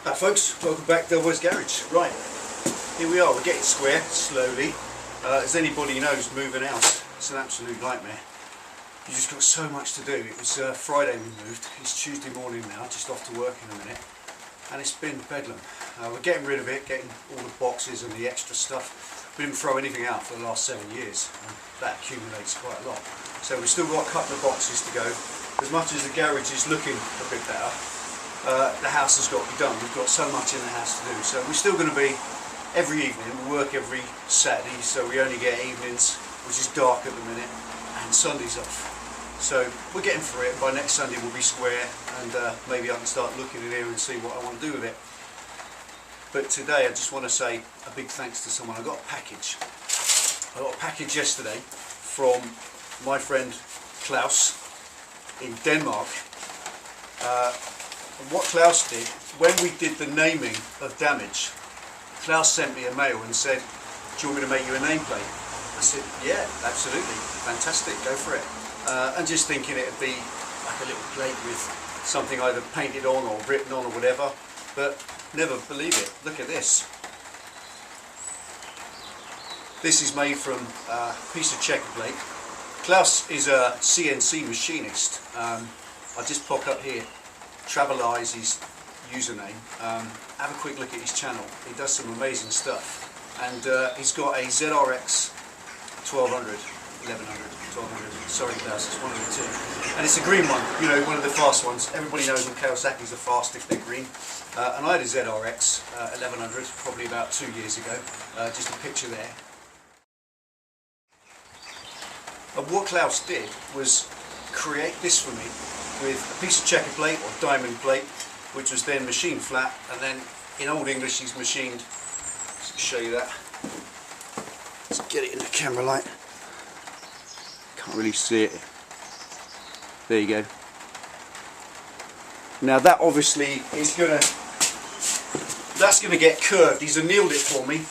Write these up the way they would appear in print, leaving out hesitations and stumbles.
Hi folks, welcome back to Delboy's Garage. Right, here we are, we're getting square, slowly. As anybody knows, moving house, it's an absolute nightmare. You just got so much to do. It was Friday we moved, it's Tuesday morning now, just off to work in a minute. And it's been bedlam. We're getting rid of it, getting all the boxes and the extra stuff. We didn't throw anything out for the last 7 years, and that accumulates quite a lot. So we've still got a couple of boxes to go. As much as the garage is looking a bit better, the house has got to be done. We've got so much in the house to do. So we're still going to be every evening. We work every Saturday, so we only get evenings, which is dark at the minute, and Sundays off. So we're getting through it. By next Sunday we'll be square, and maybe I can start looking in here and see what I want to do with it. But today I just want to say a big thanks to someone. I got a package. I got a package yesterday from my friend Claus in Denmark. And what Claus did, when we did the naming of damage, Claus sent me a mail and said, "Do you want me to make you a nameplate?" I said, "Yeah, absolutely, fantastic, go for it." And just thinking it'd be like a little plate with something either painted on or written on or whatever, but never believe it. Look at this. This is made from a piece of checker plate. Claus is a CNC machinist. I'll just pop up here. Travellar is his username. Have a quick look at his channel. He does some amazing stuff, and he's got a ZRX 1200, 1100, 1200. Sorry, Claus, it's one of the two, and it's a green one. You know, one of the fast ones. Everybody knows when Kawasaki's are fast if they're green. And I had a ZRX 1100 probably about 2 years ago. Just a picture there. And what Claus did was create this for me with a piece of checker plate or diamond plate, which was then machined flat, and then in Old English he's machined. Let's show you that. Let's get it in the camera light. Can't really see it. There you go. Now that obviously is that's gonna get curved. He's annealed it for me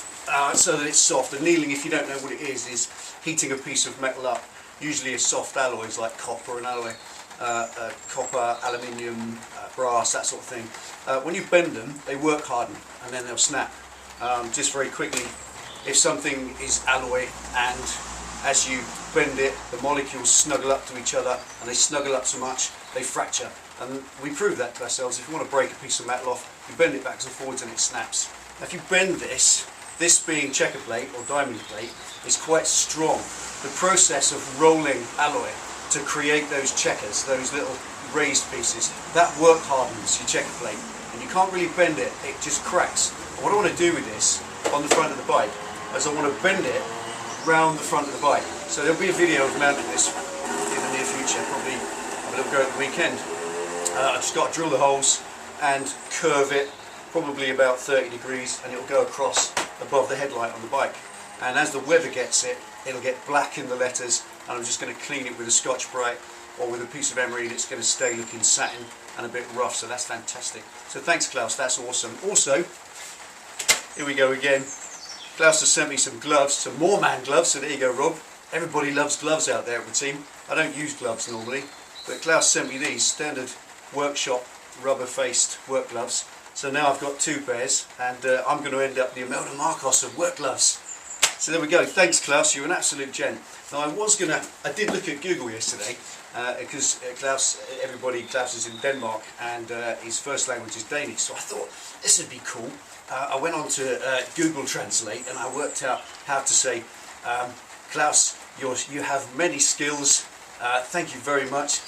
so that it's soft. Annealing, if you don't know what it is heating a piece of metal up. Usually a soft alloys like copper and alloy. Copper, aluminium, brass, that sort of thing. When you bend them, they work harden and then they'll snap. Just very quickly, if something is alloy and as you bend it, the molecules snuggle up to each other, and they snuggle up so much they fracture. And we prove that to ourselves. If you want to break a piece of metal off, you bend it backwards and forwards and it snaps. Now, if you bend this being checker plate or diamond plate is quite strong. The process of rolling alloy to create those checkers, those little raised pieces, that work hardens your checker plate, and you can't really bend it, it just cracks. And what I want to do with this on the front of the bike is I want to bend it round the front of the bike. So there'll be a video of mounting this in the near future, probably have a little go at the weekend. I just got to drill the holes and curve it probably about 30 degrees, and it'll go across above the headlight on the bike. And as the weather gets it, it'll get black in the letters, and I'm just going to clean it with a Scotch Brite or with a piece of emery, and it's going to stay looking satin and a bit rough, so that's fantastic. So thanks Claus, that's awesome. Also, here we go again. Claus has sent me some gloves, some more man gloves, so there you go Rob. Everybody loves gloves out there at the team. I don't use gloves normally, but Claus sent me these standard workshop rubber-faced work gloves. So now I've got 2 pairs, and I'm going to end up the Imelda Marcos of work gloves. So there we go. Thanks Claus, you're an absolute gent. Now I did look at Google yesterday, because Claus is in Denmark, and his first language is Danish, so I thought this would be cool. I went on to Google Translate and I worked out how to say, Claus, you have many skills, thank you very much,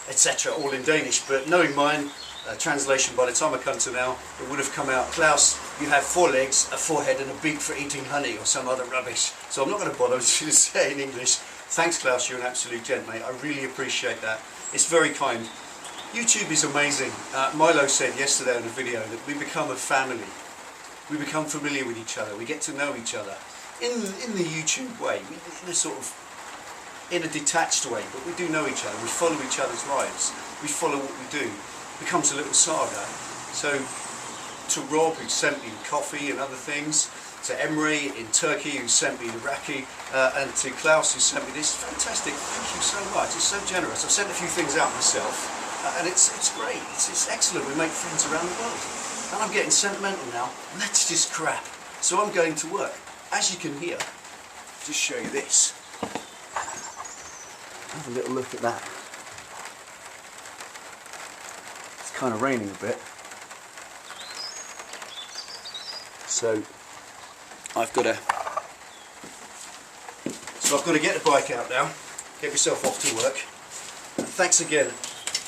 etc. all in Danish, but knowing mine, translation by the time I come to now, it would have come out, Claus, you have 4 legs, a forehead and a beak for eating honey, or some other rubbish. So I'm not going to bother to say it in English. Thanks Claus, you're an absolute gent, mate. I really appreciate that. It's very kind. YouTube is amazing. Milo said yesterday in a video that we become a family. We become familiar with each other. We get to know each other in the YouTube way, in a detached way, but we do know each other. We follow each other's lives. We follow what we do. It becomes a little saga. So to Rob, who sent me coffee and other things, to Emery in Turkey, who sent me the raki, and to Claus, who sent me this. Fantastic, thank you so much. It's so generous. I've sent a few things out myself, and it's great. It's excellent. We make friends around the world. and I'm getting sentimental now. Let's just crap. So I'm going to work. As you can hear, just show you this. Have a little look at that. It's kind of raining a bit. So I've got to get the bike out now, get myself off to work. And thanks again.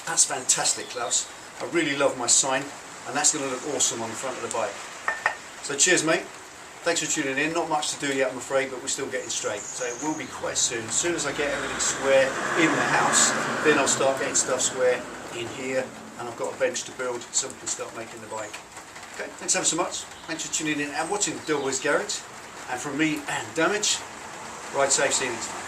That's fantastic, Klaus. I really love my sign, and that's going to look awesome on the front of the bike. So cheers, mate. Thanks for tuning in. Not much to do yet, I'm afraid, but we're still getting straight. So it will be quite soon. As soon as I get everything square in the house, then I'll start getting stuff square in here, and I've got a bench to build so we can start making the bike. Okay, thanks ever so much. Thanks for tuning in and watching Delboy's Garage. And from me and Damage, ride safe, see you next time.